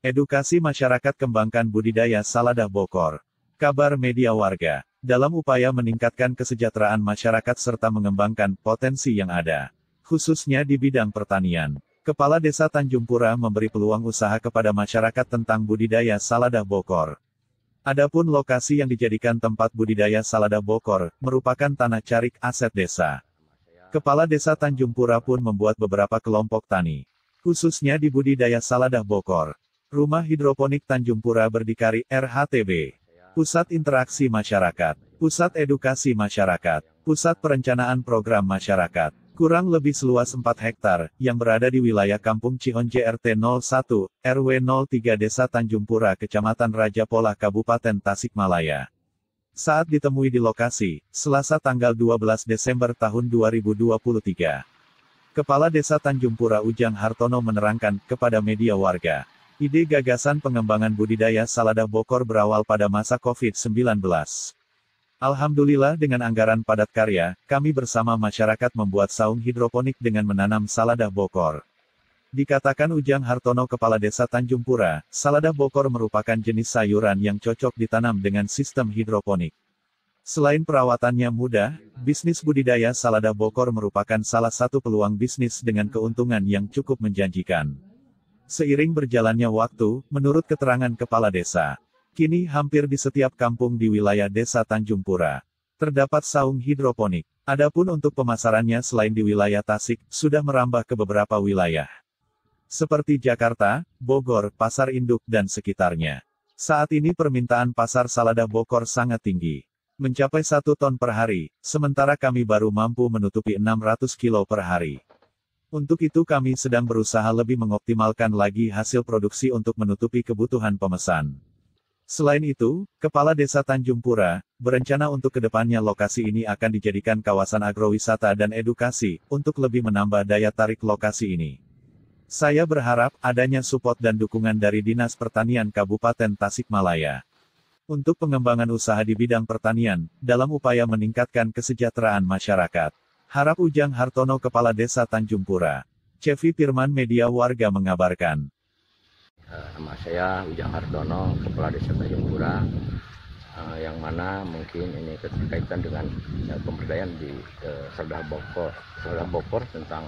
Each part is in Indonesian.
Edukasi masyarakat kembangkan budidaya Saladah Bokor. Kabar media warga. Dalam upaya meningkatkan kesejahteraan masyarakat serta mengembangkan potensi yang ada, khususnya di bidang pertanian, Kepala Desa Tanjung Pura memberi peluang usaha kepada masyarakat tentang budidaya Saladah Bokor. Adapun lokasi yang dijadikan tempat budidaya Saladah Bokor, merupakan tanah carik aset desa. Kepala Desa Tanjung Pura pun membuat beberapa kelompok tani, khususnya di budidaya Saladah Bokor. Rumah Hidroponik Tanjung Pura berdikari RHTB. Pusat Interaksi Masyarakat, Pusat Edukasi Masyarakat, Pusat Perencanaan Program Masyarakat, kurang lebih seluas 4 hektar, yang berada di wilayah Kampung Cihonje RT 01, RW 03 Desa Tanjung Pura Kecamatan Raja Polah Kabupaten Tasikmalaya. Saat ditemui di lokasi, Selasa tanggal 12 Desember tahun 2023. Kepala Desa Tanjung Pura Ujang Hartono menerangkan kepada media warga, ide gagasan pengembangan budidaya Saladah Bokor berawal pada masa COVID-19. Alhamdulillah dengan anggaran padat karya, kami bersama masyarakat membuat saung hidroponik dengan menanam Saladah Bokor. Dikatakan Ujang Hartono Kepala Desa Tanjung Pura, Saladah Bokor merupakan jenis sayuran yang cocok ditanam dengan sistem hidroponik. Selain perawatannya mudah, bisnis budidaya Saladah Bokor merupakan salah satu peluang bisnis dengan keuntungan yang cukup menjanjikan. Seiring berjalannya waktu, menurut keterangan Kepala Desa, kini hampir di setiap kampung di wilayah Desa Tanjung Pura terdapat saung hidroponik. Adapun untuk pemasarannya selain di wilayah Tasik, sudah merambah ke beberapa wilayah, seperti Jakarta, Bogor, Pasar Induk, dan sekitarnya. Saat ini permintaan pasar Saladah Bokor sangat tinggi, mencapai 1 ton per hari, sementara kami baru mampu menutupi 600 kilo per hari. Untuk itu kami sedang berusaha lebih mengoptimalkan lagi hasil produksi untuk menutupi kebutuhan pemesan. Selain itu, Kepala Desa Tanjung Pura berencana untuk kedepannya lokasi ini akan dijadikan kawasan agrowisata dan edukasi, untuk lebih menambah daya tarik lokasi ini. Saya berharap adanya support dan dukungan dari Dinas Pertanian Kabupaten Tasikmalaya untuk pengembangan usaha di bidang pertanian, dalam upaya meningkatkan kesejahteraan masyarakat. Harap Ujang Hartono Kepala Desa Tanjung Pura. Cevi Firman Media Warga mengabarkan. Nama saya Ujang Hartono, Kepala Desa Tanjung Pura, yang mana mungkin ini berkaitan dengan pemberdayaan di Saladah Bokor tentang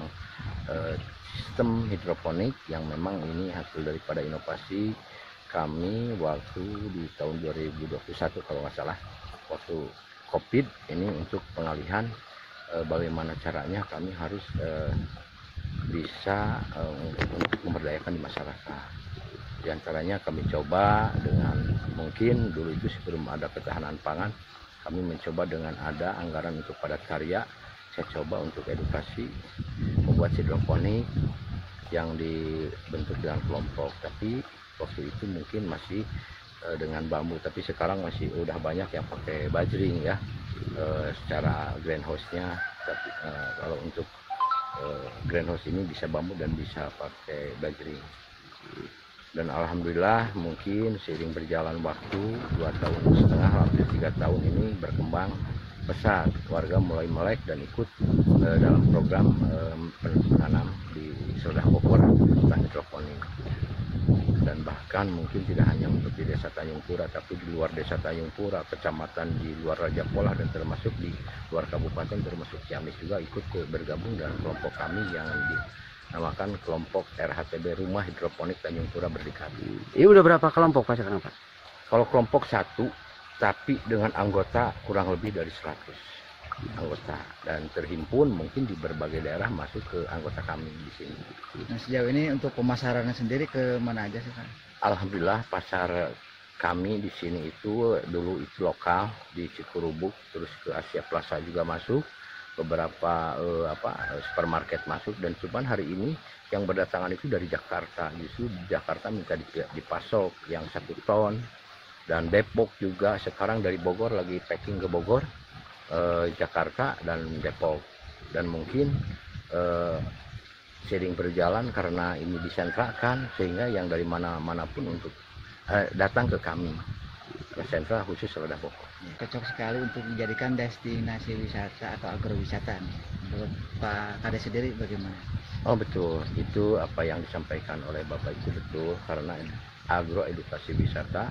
sistem hidroponik yang memang ini hasil daripada inovasi kami waktu di tahun 2021 kalau nggak salah, waktu COVID ini untuk pengalihan. Bagaimana caranya kami harus bisa untuk memberdayakan di masyarakat. Di antaranya kami coba dengan, mungkin dulu itu sebelum ada ketahanan pangan, kami mencoba dengan ada anggaran untuk padat karya. Saya coba untuk edukasi, membuat hidroponik yang dibentuk dengan kelompok, tapi waktu itu mungkin masih dengan bambu, tapi sekarang masih udah banyak yang pakai bajring ya. Secara greenhouse-nya, tapi kalau untuk greenhouse ini bisa bambu dan bisa pakai bajring. Dan alhamdulillah mungkin seiring berjalan waktu 2,5 tahun hampir 3 tahun ini berkembang pesat, warga mulai melek dan ikut dalam program penanam di Saladah Bokor tentang hidroponik. Dan bahkan mungkin tidak hanya untuk di Desa Tanjung Pura, tapi di luar Desa Tanjung Pura, kecamatan di luar Raja Polah, dan termasuk di luar kabupaten, termasuk Ciamis juga ikut bergabung dalam kelompok kami yang dinamakan kelompok RHTB Rumah Hidroponik Tanjung Pura Berdikari. Ini udah berapa kelompok Pak sekarang Pak? Kalau kelompok 1, tapi dengan anggota kurang lebih dari 100 anggota, dan terhimpun mungkin di berbagai daerah masuk ke anggota kami di sini. Nah, sejauh ini untuk pemasarannya sendiri ke mana aja sih Pak? Alhamdulillah pasar kami di sini itu dulu itu lokal di Cikurubuk, terus ke Asia Plaza juga masuk, beberapa supermarket masuk, dan cuman hari ini yang berdatangan itu dari Jakarta. Justru di Jakarta minta dipasok yang 1 ton, dan Depok juga sekarang dari Bogor lagi packing ke Bogor, Jakarta dan Depok. Dan mungkin sering berjalan karena ini disentrakan, sehingga yang dari mana-mana pun untuk datang ke kami ke sentra khusus Saladah Bokor. Cocok sekali untuk dijadikan destinasi wisata atau agrowisata. Menurut Pak Kades sendiri bagaimana? Oh betul, itu apa yang disampaikan oleh Bapak itu betul, karena agroedukasi wisata.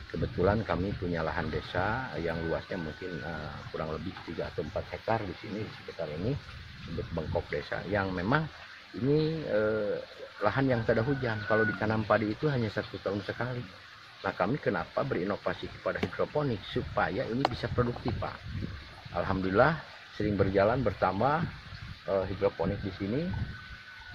Kebetulan kami punya lahan desa yang luasnya mungkin kurang lebih 3 atau 4 hektar di sini, di sekitar ini, disebut Bengkok Desa, yang memang ini lahan yang tak ada hujan. Kalau ditanam padi itu hanya 1 tahun sekali. Nah, kami kenapa berinovasi kepada hidroponik supaya ini bisa produktif, Pak. Alhamdulillah sering berjalan bertambah hidroponik di sini,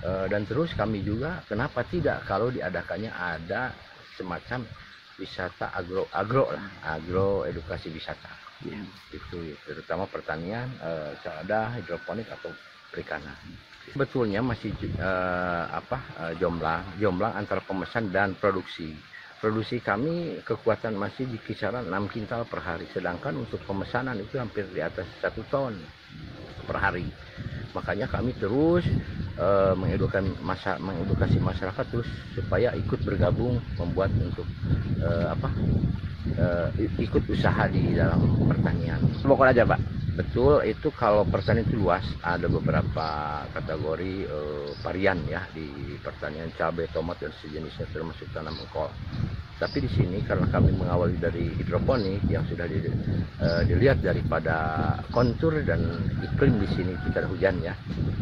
dan terus kami juga kenapa tidak kalau diadakannya ada semacam wisata agro edukasi wisata, itu terutama pertanian, ada hidroponik atau perikanan. Sebetulnya masih jomblang antara pemesan dan produksi. Produksi kami kekuatan masih di kisaran 6 kintal per hari, sedangkan untuk pemesanan itu hampir di atas 1 ton per hari. Makanya kami terus mengedukasi masyarakat terus supaya ikut bergabung membuat untuk ikut usaha di dalam pertanian. Bogor aja, Pak? Betul, itu kalau pertanian itu luas, ada beberapa kategori varian ya di pertanian, cabai, tomat dan sejenisnya, termasuk tanam engkol. Tapi di sini karena kami mengawali dari hidroponik yang sudah dilihat daripada kontur dan iklim di sini tidak hujan ya.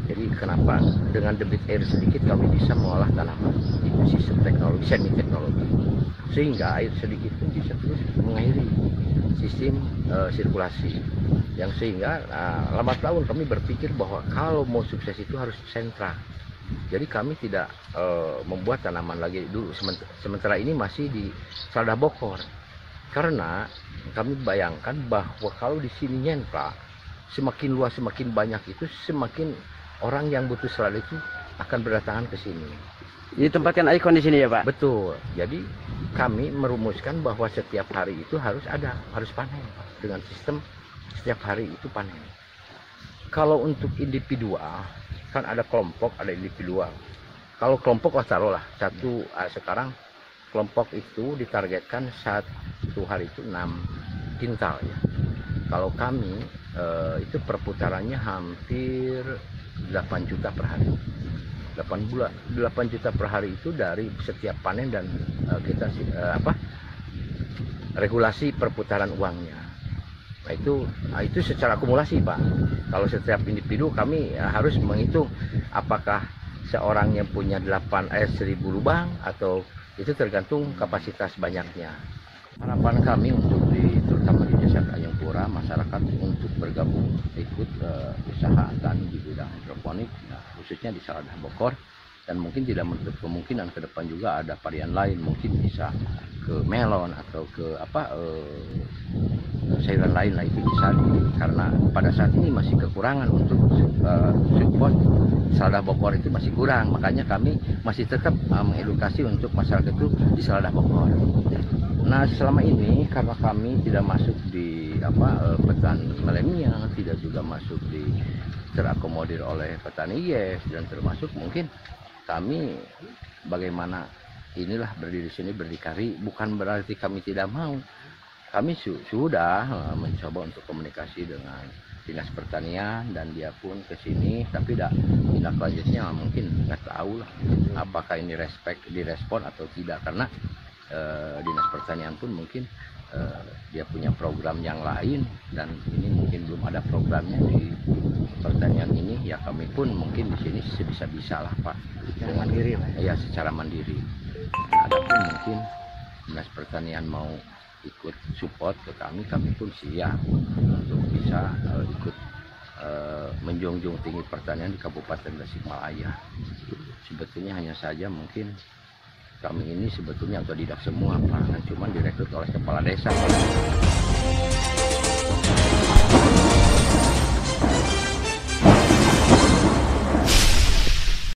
Jadi kenapa dengan debit air sedikit kami bisa mengolah tanaman. Itu sistem teknologi, semi teknologi. Sehingga air sedikit pun bisa terus mengairi sistem sirkulasi. Yang sehingga lambat laun kami berpikir bahwa kalau mau sukses itu harus sentra. Jadi kami tidak membuat tanaman lagi dulu, sementara ini masih di Saladah Bokor. Karena kami bayangkan bahwa kalau di sini nyentra, semakin luas semakin banyak itu, semakin orang yang butuh selada itu akan berdatangan ke sini. Jadi tempatkan ikon di sini ya, Pak? Betul. Jadi kami merumuskan bahwa setiap hari itu harus panen, dengan sistem setiap hari itu panen. Kalau untuk individual kan ada kelompok, ada individual. Kalau kelompok taruhlah sekarang kelompok itu ditargetkan 1 hari itu 6 kintal ya. Kalau kami itu perputarannya hampir 8 juta per hari. 8 juta per hari itu dari setiap panen dan kita regulasi perputaran uangnya. Nah, itu secara akumulasi, Pak. Kalau setiap individu kami harus menghitung apakah seorang yang punya 1000 lubang atau itu tergantung kapasitas banyaknya. Harapan kami untuk terutama di Desa Tanjungpura, masyarakat untuk bergabung ikut usaha tani di bidang hidroponik, khususnya di Saladah Bokor, dan mungkin tidak menutup kemungkinan ke depan juga ada varian lain, mungkin bisa ke melon atau ke sayuran lain lah, itu bisa karena pada saat ini masih kekurangan untuk support Saladah Bokor, itu masih kurang, makanya kami masih tetap mengedukasi untuk masyarakat itu di Saladah Bokor. Nah, selama ini karena kami tidak masuk di petani milenial, tidak juga masuk terakomodir oleh petani yes, dan termasuk mungkin kami bagaimana inilah berdiri sini berdikari, bukan berarti kami tidak mau. Kami sudah mencoba untuk komunikasi dengan Dinas Pertanian dan dia pun ke sini, tapi tindak lanjutnya mungkin nggak tahu lah apakah ini direspon atau tidak, karena Dinas Pertanian pun mungkin dia punya program yang lain dan ini mungkin belum ada programnya di pertanian ini. Ya kami pun mungkin di sini sebisa-bisa lah, Pak, Secara mandiri lah. Ya secara mandiri. Adapun mungkin Dinas Pertanian mau ikut support ke kami pun siap untuk bisa ikut menjunjung tinggi pertanian di Kabupaten Tasikmalaya. Sebetulnya hanya saja mungkin kami ini sebetulnya otodidak semua, Pak, cuma direkrut oleh kepala desa.